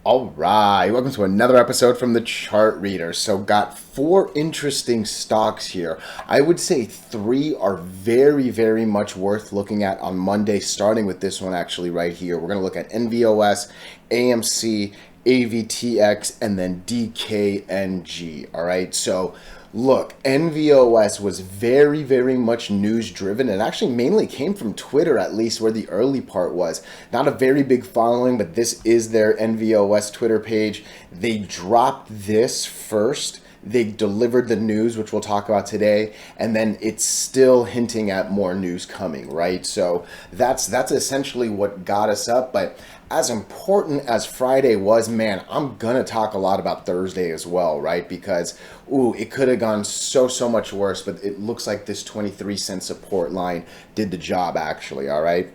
All right, welcome to another episode from the Chart Reader. So got four interesting stocks here. I would say three are very much worth looking at on Monday, starting with this one actually right here. We're going to look at NVOS, AMC, AVTX, and then DKNG. All right, so look, NVOS was very much news driven. It actually mainly came from Twitter, at least where the early part was. Not a very big following, but this is their NVOS Twitter page. They dropped this first. They delivered the news, which we'll talk about today, and then it's still hinting at more news coming, right? So that's essentially what got us up. But as important as Friday was, man, I'm gonna talk a lot about Thursday as well, right? Because it could have gone so much worse, but it looks like this 23-cent support line did the job actually. All right.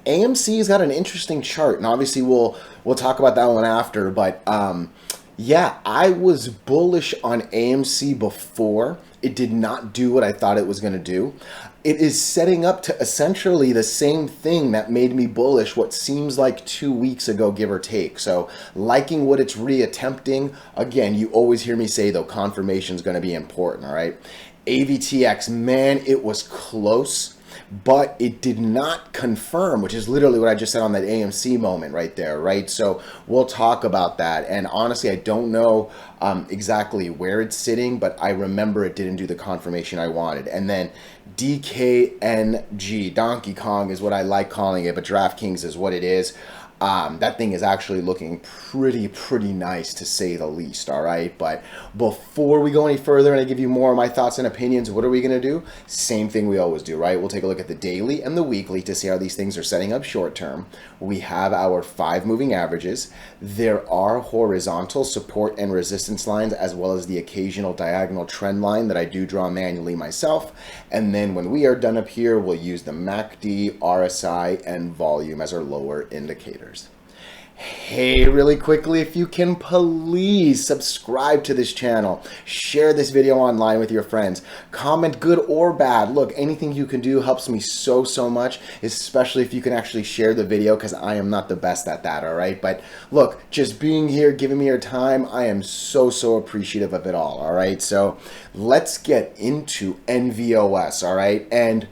AMC's got an interesting chart, and obviously we'll talk about that one after, but yeah, I was bullish on AMC before. It did not do what I thought it was going to do. It is setting up to essentially the same thing that made me bullish what seems like 2 weeks ago, give or take. So liking what it's reattempting. Again, you always hear me say, though, confirmation is going to be important, all right? AVTX, man, it was close, but it did not confirm, which is literally what I just said on that AMC moment right there, right? So we'll talk about that. And honestly, I don't know exactly where it's sitting, but I remember it didn't do the confirmation I wanted. And then DKNG, Donkey Kong is what I like calling it, but DraftKings is what it is. That thing is actually looking pretty nice, to say the least, all right? But before we go any further and I give you more of my thoughts and opinions, what are we going to do? Same thing we always do, right? We'll take a look at the daily and the weekly to see how these things are setting up short term. We have our 5 moving averages. There are horizontal support and resistance lines, as well as the occasional diagonal trend line that I do draw manually myself. And then when we are done up here, we'll use the MACD, RSI, and volume as our lower indicators. Hey, really quickly, if you can please subscribe to this channel, share this video online with your friends, comment good or bad. Look, anything you can do helps me so much, especially if you can actually share the video, because I am not the best at that, all right? But look, just being here, giving me your time, I am so appreciative of it all right? So let's get into NVOS, all right? And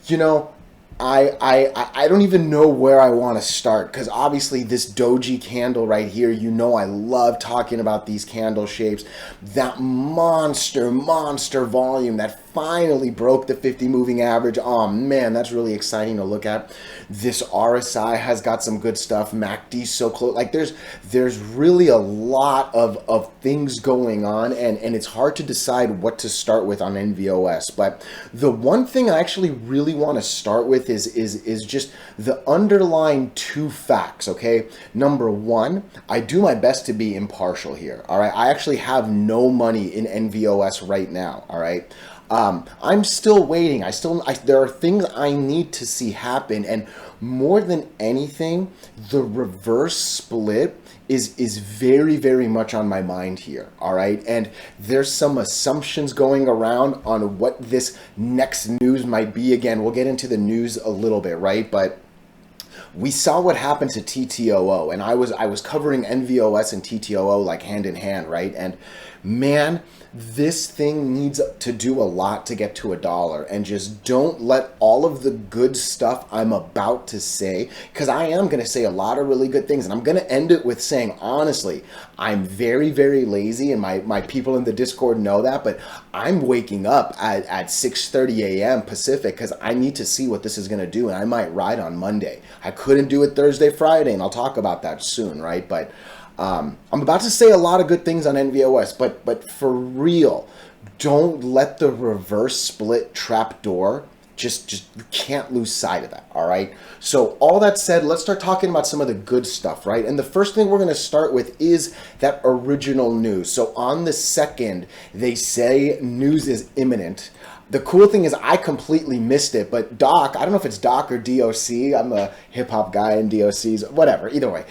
you know, I don't even know where I want to start, because obviously this Doji candle right here, you know I love talking about these candle shapes. That monster volume that finally broke the 50 moving average. Oh man, that's really exciting to look at. This RSI has got some good stuff. MACD's so close. Like there's really a lot of things going on, and it's hard to decide what to start with on NVOS. But the one thing I actually really want to start with is just the underlying 2 facts, okay? Number 1, I do my best to be impartial here, all right? I actually have no money in NVOS right now, all right? I'm still waiting. There are things I need to see happen, and more than anything, the reverse split is very much on my mind here, all right? And there's some assumptions going around on what this next news might be. Again, we'll get into the news a little bit, right? But we saw what happened to TTOO, and I was covering NVOS and TTOO like hand in hand, right? And man, this thing needs to do a lot to get to $1, and just don't let all of the good stuff I'm about to say, because I am going to say a lot of really good things, and I'm going to end it with saying, honestly, I'm very lazy, and my people in the Discord know that, but I'm waking up at 6:30 a.m. Pacific because I need to see what this is going to do, and I might ride on Monday. I couldn't do it Thursday, Friday, and I'll talk about that soon, right? But I'm about to say a lot of good things on NVOS, but for real, don't let the reverse split trapdoor, just you can't lose sight of that, all right? So all that said, let's start talking about some of the good stuff, right? And the first thing we're going to start with is that original news. So on the 2nd, they say news is imminent. The cool thing is I completely missed it, but Doc, I don't know if it's Doc or DOC. I'm a hip-hop guy in DOCs, whatever, either way.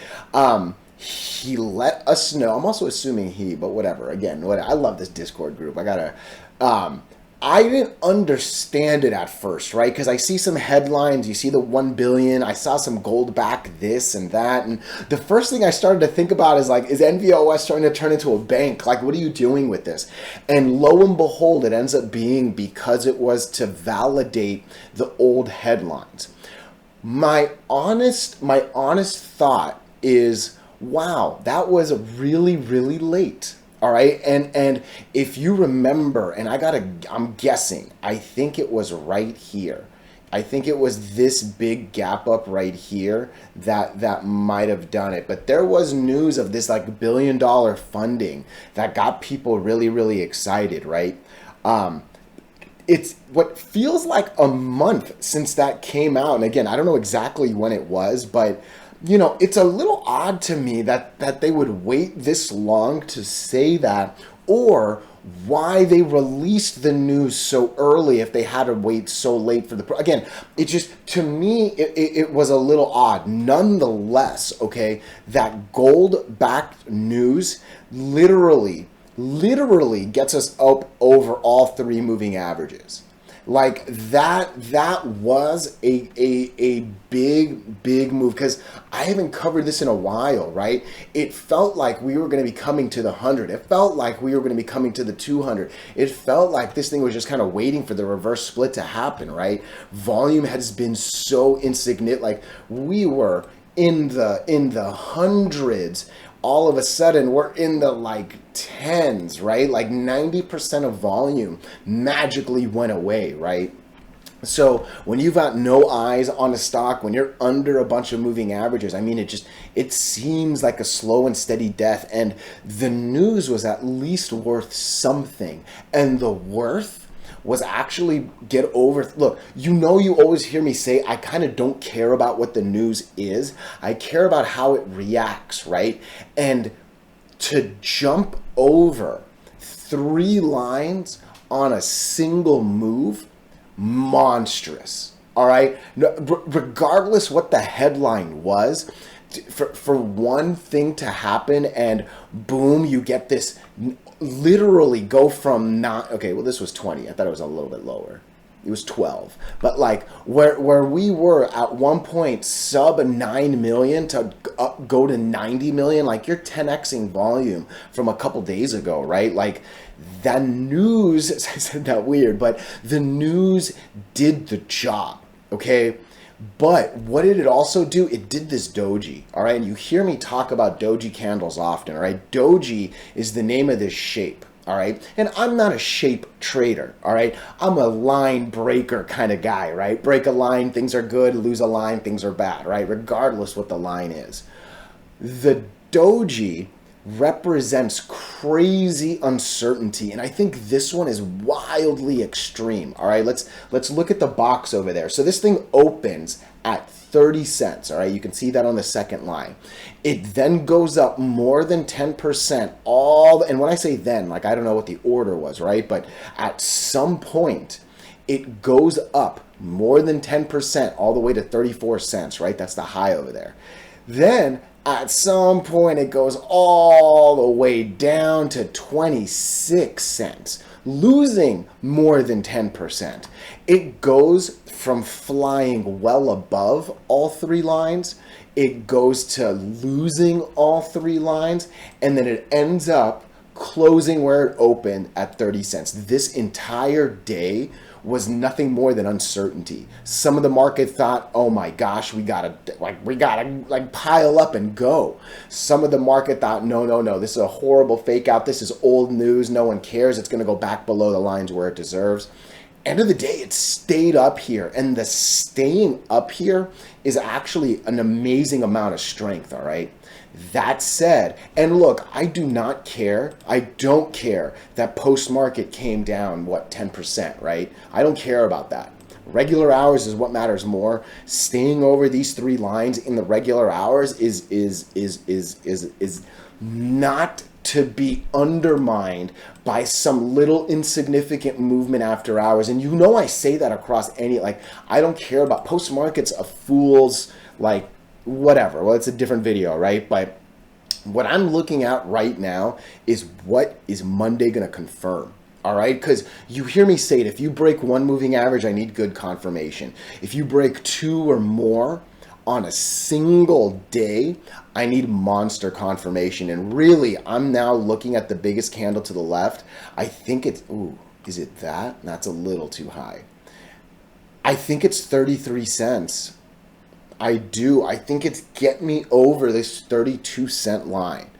He let us know. I'm also assuming he, but whatever. Again, I love this Discord group. I gotta. I didn't understand it at first, right? Because I see some headlines, you see the 1 billion, I saw some gold back this and that, and the first thing I started to think about is like, is NVOS starting to turn into a bank? Like, what are you doing with this? And lo and behold, it ends up being because it was to validate the old headlines. My honest thought is, wow, that was really, really late. All right. And if you remember, and I'm guessing, I think it was right here. I think it was this big gap up right here that might have done it. But there was news of this like $1 billion funding that got people really, really excited, right? It's what feels like a month since that came out. And again, I don't know exactly when it was, but you know, it's a little odd to me that they would wait this long to say that, or why they released the news so early if they had to wait so late for again, it just, to me, it was a little odd. Nonetheless, okay, that gold-backed news literally gets us up over all three moving averages. Like that was a big move, because I haven't covered this in a while, right? It felt like we were going to be coming to the 100. It felt like we were going to be coming to the 200. It felt like this thing was just kind of waiting for the reverse split to happen, right? Volume has been so insignificant. Like we were in the hundreds. All of a sudden we're in the like tens, right? Like 90% of volume magically went away, right? So when you've got no eyes on a stock, when you're under a bunch of moving averages, I mean, it seems like a slow and steady death. And the news was at least worth something. And the worth was actually get over. Look, you know, you always hear me say, I kind of don't care about what the news is. I care about how it reacts, right? And to jump over 3 lines on a single move, monstrous. All right. Regardless what the headline was, for one thing to happen and boom, you get this literally go from not, okay, well, this was 20. I thought it was a little bit lower. It was 12. But like where we were at one point sub 9 million to go to 90 million, like you're 10xing volume from a couple days ago, right? Like the news, I said that weird, but the news did the job, okay? But what did it also do? It did this Doji, all right? And you hear me talk about Doji candles often, all right? Doji is the name of this shape, all right? And I'm not a shape trader, all right? I'm a line breaker kind of guy, right? Break a line, things are good. Lose a line, things are bad, right? Regardless what the line is. The Doji represents crazy uncertainty, and I think this one is wildly extreme. All right, let's look at the box over there. So this thing opens at 30 cents. All right, you can see that on the second line. It then goes up more than 10%. And when I say then, like I don't know what the order was, right? But at some point, it goes up more than 10%, all the way to 34 cents, right? That's the high over there. Then at some point, it goes all the way down to 26 cents, losing more than 10%. It goes from flying well above all 3 lines, it goes to losing all 3 lines, and then it ends up closing where it opened at 30 cents. This entire day was nothing more than uncertainty. Some of the market thought, oh my gosh, we gotta pile up and go. Some of the market thought, no, this is a horrible fake out. This is old news. No one cares. It's gonna go back below the lines where it deserves. End of the day, it stayed up here, and the staying up here is actually an amazing amount of strength, all right? That said, and look, I do not care. I don't care that post-market came down, 10%, right? I don't care about that. Regular hours is what matters more. Staying over these 3 lines in the regular hours is not to be undermined by some little insignificant movement after hours. And you know I say that across I don't care about post-market's a fool's, whatever. Well, it's a different video, right? But what I'm looking at right now is what is Monday going to confirm, All right, because you hear me say it, if you break one moving average, I need good confirmation. If you break two or more on a single day, I need monster confirmation. And really, I'm now looking at the biggest candle to the left. I think it's, ooh, is it that? That's a little too high. I think it's 33 cents. I do. I think it's get me over this 32-cent line.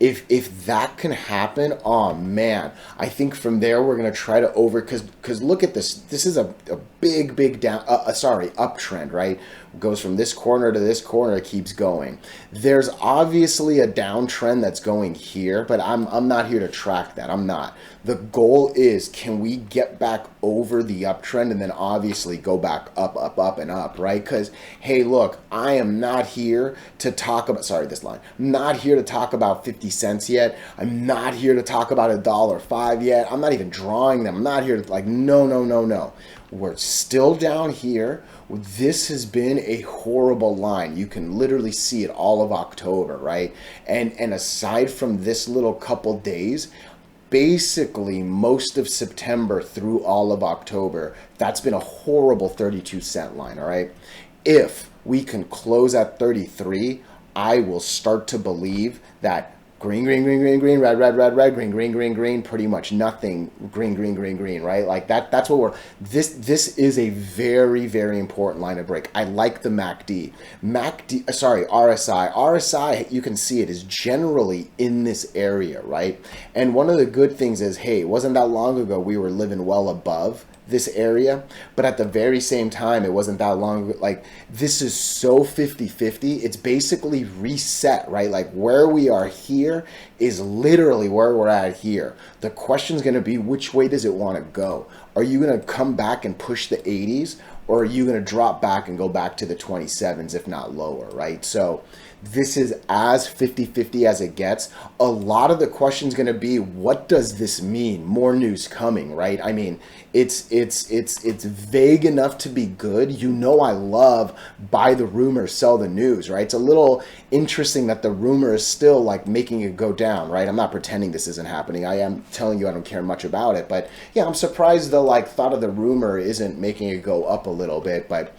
If that can happen, oh man, I think from there we're gonna try to over, because look at this. This is a big down, uptrend, right? Goes from this corner to this corner, it keeps going. There's obviously a downtrend that's going here, but I'm not here to track that. I'm not. The goal is, can we get back over the uptrend and then obviously go back up and up, right? Because hey, look, I am not here to talk about, sorry, this line. I'm not here to talk about 50 cents yet. I'm not here to talk about $1.05 yet. I'm not even drawing them. I'm not here to, like, no. We're still down here. This has been a horrible line. You can literally see it all of October, right? And aside from this little couple days, basically most of September through all of October, that's been a horrible 32-cent line, all right? If we can close at 33, I will start to believe that green, red, green, pretty much nothing, green, right? Like that's what we're, this is a very important line of break. I like the RSI, you can see it is generally in this area, right? And one of the good things is, hey, it wasn't that long ago we were living well above this area, but at the very same time, it wasn't that long ago. Like, this is so 50-50. It's basically reset, right? Like, where we are here is literally where we're at here. The question is going to be, which way does it want to go? Are you going to come back and push the 80s, or are you going to drop back and go back to the 27s, if not lower, right? So this is as 50-50 as it gets. A lot of the question is going to be, what does this mean? More news coming, right? I mean, it's vague enough to be good. You know, I love buy the rumor, sell the news, right? It's a little interesting that the rumor is still like making it go down, right? I'm not pretending this isn't happening. I am telling you I don't care much about it, but yeah, I'm surprised the like thought of the rumor isn't making it go up a little bit, but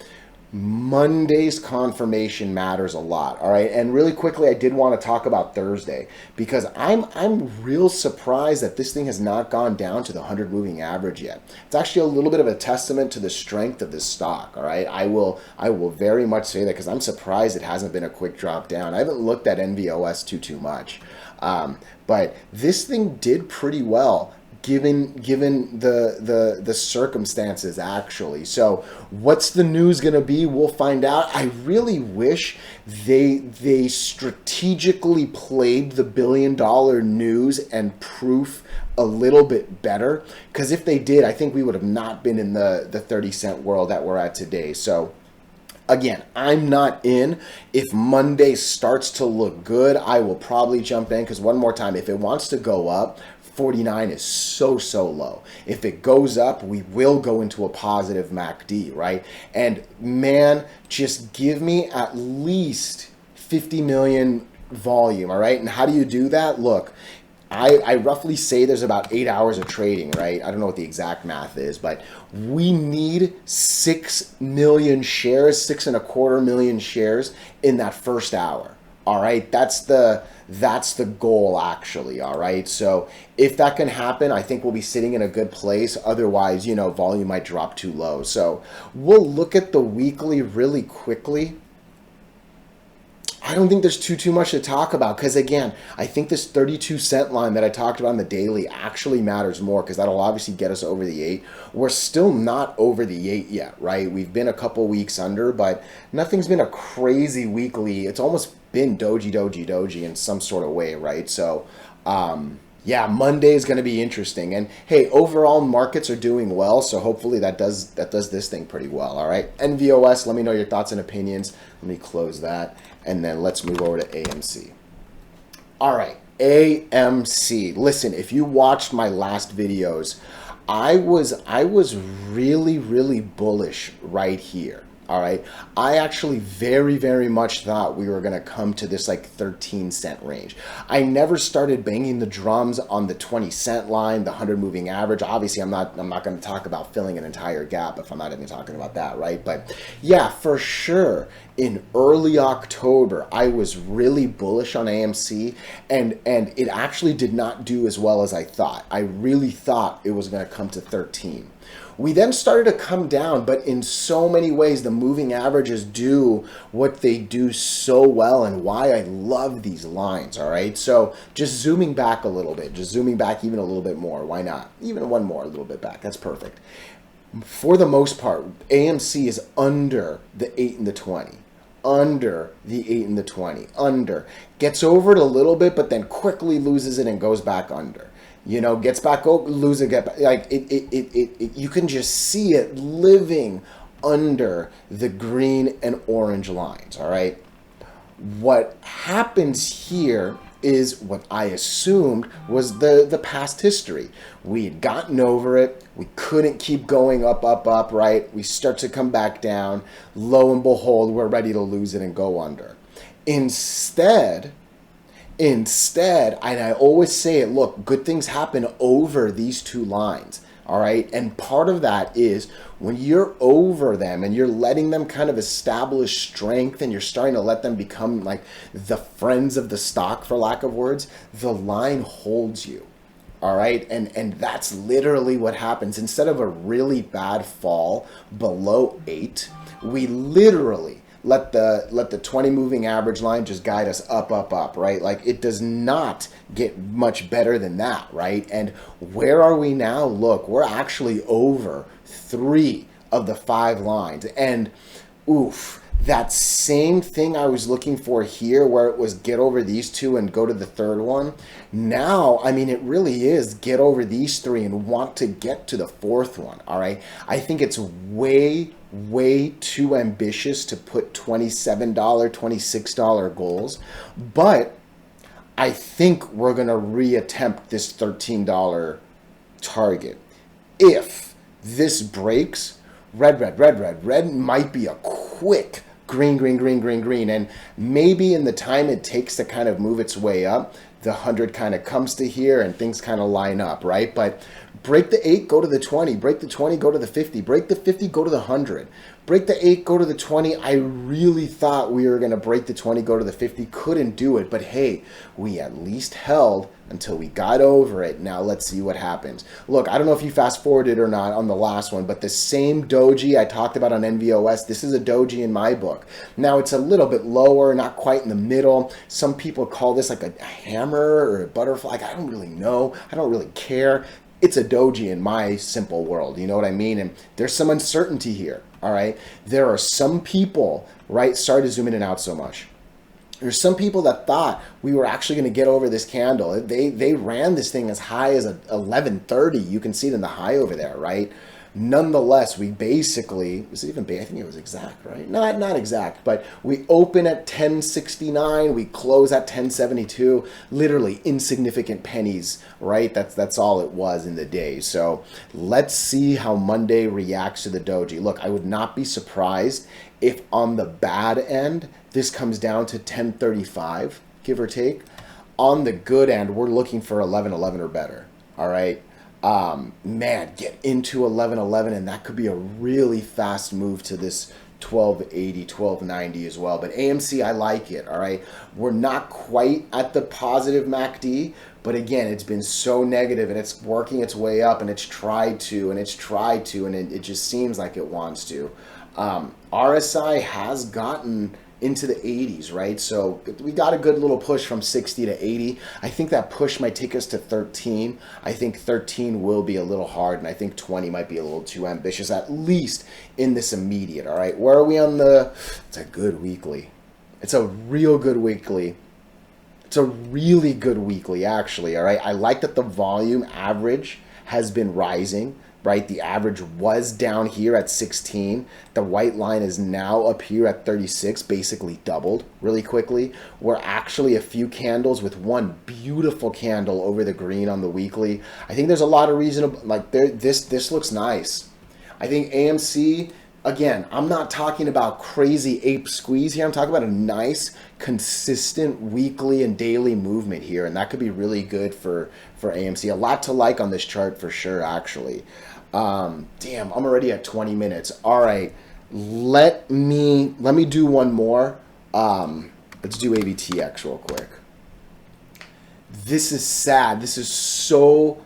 Monday's confirmation matters a lot, all right? And really quickly, I did want to talk about Thursday, because I'm real surprised that this thing has not gone down to the 100 moving average yet. It's actually a little bit of a testament to the strength of this stock, all right? I will very much say that, because I'm surprised it hasn't been a quick drop down. I haven't looked at NVOS too much, but this thing did pretty well given the circumstances, actually. So what's the news going to be? We'll find out. I really wish they strategically played the $1 billion news and proof a little bit better, because if they did, I think we would have not been in the 30-cent world that we're at today. So again, I'm not in. If Monday starts to look good, I will probably jump in, because one more time, if it wants to go up, 49 is so low. If it goes up, we will go into a positive MACD, right? And man, just give me at least 50 million volume, all right? And how do you do that? Look, I roughly say there's about 8 hours of trading, right? I don't know what the exact math is, but we need 6 million shares, 6.25 million shares in that first hour. All right, that's the goal, actually. All right, so if that can happen, I think we'll be sitting in a good place. Otherwise, you know, volume might drop too low. So we'll look at the weekly really quickly. I don't think there's too much to talk about, because again, I think this 32-cent line that I talked about on the daily actually matters more, because that'll obviously get us over the 8. We're still not over the 8 yet, right? We've been a couple weeks under, but nothing's been a crazy weekly. It's almost been doji in some sort of way, right? So yeah, Monday is going to be interesting. And hey, overall markets are doing well, so hopefully that does this thing pretty well. All right, NVOS, let me know your thoughts and opinions. Let me close that, and then let's move over to AMC. All right, AMC. Listen, if you watched my last videos, I was really bullish right here. All right. I actually very much thought we were going to come to this like 13-cent range. I never started banging the drums on the 20-cent line, the 100 moving average. Obviously, I'm not going to talk about filling an entire gap if I'm not even talking about that, right? But yeah, for sure, in early October, I was really bullish on AMC, and it actually did not do as well as I thought. I really thought it was going to come to 13. We then started to come down, but in so many ways, the moving averages do what they do so well, and why I love these lines, all right? So just zooming back a little bit, just zooming back even a little bit more. Why not? Even one more, a little bit back. That's perfect. For the most part, AMC is under the 8 and the 20. Under the 8 and the 20. Under. Gets over it a little bit, but then quickly loses it and goes back under. You know, gets back over, loses, get back. Like it, you can just see it living under the green and orange lines. All right. What happens here is what I assumed was the past history. We had gotten over it. We couldn't keep going up, right? We start to come back down. Lo and behold, we're ready to lose it and go under. Instead, and I always say it, look, good things happen over these two lines, all right? And part of that is when you're over them and you're letting them kind of establish strength and you're starting to let them become like the friends of the stock, for lack of words, the line holds you, all right? And that's literally what happens. Instead of a really bad fall below 8, we literally let the 20 moving average line just guide us up, right? Like it does not get much better than that, right? And where are we now? Look, we're actually over 3 of the 5 lines. And oof, that same thing I was looking for here, where it was get over these 2 and go to the third one. Now, I mean, it really is get over these 3 and want to get to the 4th one, all right? I think it's way too ambitious to put $27, $26 goals, but I think we're going to reattempt this $13 target. If this breaks, red might be a quick green, and maybe in the time it takes to kind of move its way up, the 100 kind of comes to here and things kind of line up, right? But break the 8, go to the 20. Break the 20, go to the 50. Break the 50, go to the 100. Break the 8, go to the 20. I really thought we were going to break the 20, go to the 50. Couldn't do it. But hey, we at least held until we got over it. Now let's see what happens. Look, I don't know if you fast forwarded or not on the last one, but the same doji I talked about on NVOS, this is a doji in my book. Now it's a little bit lower, not quite in the middle. Some people call this like a hammer or a butterfly. I don't really know. I don't really care. It's a doji in my simple world. You know what I mean? And there's some uncertainty here. All right. There are some people, right? Sorry to zoom in and out so much. There's some people that thought we were actually going to get over this candle. They ran this thing as high as 1130. You can see it in the high over there, right? Nonetheless, we basically, was it even, I think it was exact, right? Not exact, but we open at 1069, we close at 1072, literally insignificant pennies, right? That's all it was in the day. So let's see how Monday reacts to the doji. Look, I would not be surprised if on the bad end, this comes down to 1035, give or take. On the good end, we're looking for 1111 or better, all right? Man, get into 1111, and that could be a really fast move to this 1280, 1290 as well. But AMC, I like it, all right? We're not quite at the positive MACD, but again, it's been so negative, and it's working its way up, and it's tried to, and it just seems like it wants to. RSI has gotten into the 80s, right? So we got a good little push from 60 to 80. I think that push might take us to 13. I think 13 will be a little hard, and I think 20 might be a little too ambitious, at least in this immediate, all right? Where are we on the, it's a good weekly. It's a real good weekly. It's a really good weekly, actually, all right? I like that the volume average has been rising, right? The average was down here at 16. The white line is now up here at 36, basically doubled really quickly. We're actually a few candles with one beautiful candle over the green on the weekly. I think there's a lot of reasonable, like this looks nice. I think AMC, Again, I'm not talking about crazy ape squeeze here. I'm talking about a nice, consistent weekly and daily movement here, and that could be really good for AMC. A lot to like on this chart for sure, actually. Damn, I'm already at 20 minutes. All right, let me do one more. Let's do AVTX real quick. This is sad. This is so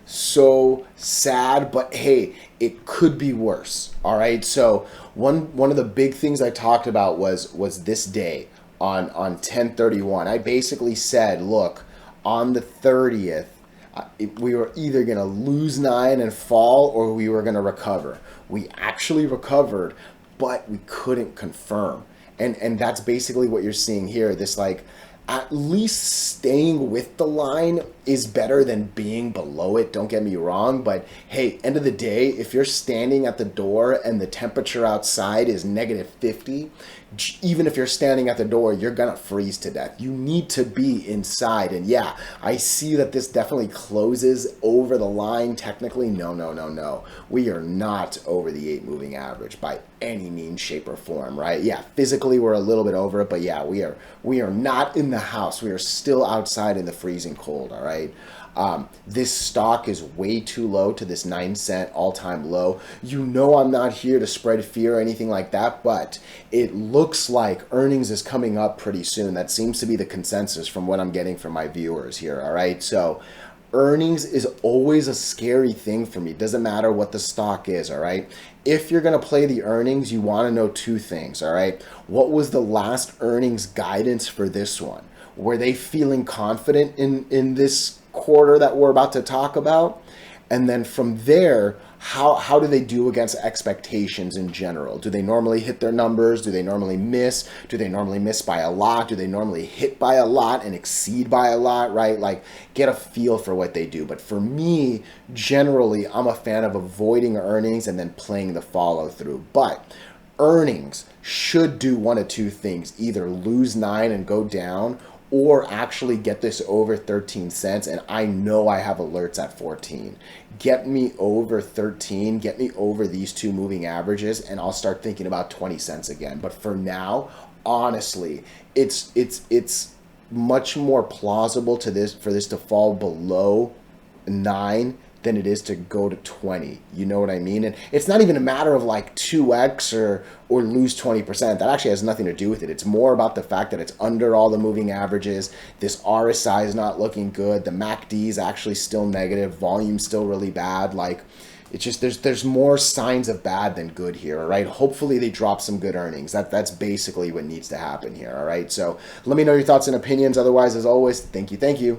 sad, but hey, it could be worse. All right. So one of the big things I talked about was this day on 10/31. I basically said, look, on the 30th, we were either going to lose 9 and fall, or we were going to recover. We actually recovered, but we couldn't confirm. And that's basically what you're seeing here. This, like, at least staying with the line is better than being below it. Don't get me wrong, but hey, end of the day, if you're standing at the door and the temperature outside is -50, even if you're standing at the door, you're gonna freeze to death. You need to be inside. And yeah, I see that this definitely closes over the line. Technically, no. We are not over the 8 moving average by any means, shape, or form, right? Yeah, physically we're a little bit over it, but yeah, we are not in the house. We are still outside in the freezing cold, all right? This stock is way too low to this 9-cent all-time low. You know I'm not here to spread fear or anything like that, but it looks like earnings is coming up pretty soon. That seems to be the consensus from what I'm getting from my viewers here, all right? So earnings is always a scary thing for me. It doesn't matter what the stock is, all right? If you're going to play the earnings, you want to know 2 things, all right? What was the last earnings guidance for this one? Were they feeling confident in this quarter that we're about to talk about? And then from there, how do they do against expectations in general? Do they normally hit their numbers? Do they normally miss? Do they normally miss by a lot? Do they normally hit by a lot and exceed by a lot, right? Like, get a feel for what they do. But for me, generally, I'm a fan of avoiding earnings and then playing the follow through. But earnings should do one of 2 things: either lose 9 and go down, or actually get this over 13 cents. And I know I have alerts at 14. Get me over 13, get me over these 2 moving averages, and I'll start thinking about 20 cents again. But for now, honestly, it's much more plausible for this to fall below 9 than it is to go to 20. You know what I mean? And it's not even a matter of like 2x or lose 20%. That actually has nothing to do with it. It's more about the fact that it's under all the moving averages. This RSI is not looking good. The MACD is actually still negative. Volume's still really bad. Like, it's just there's more signs of bad than good here, all right? Hopefully they drop some good earnings. That's basically what needs to happen here, all right? So let me know your thoughts and opinions. Otherwise, as always, thank you.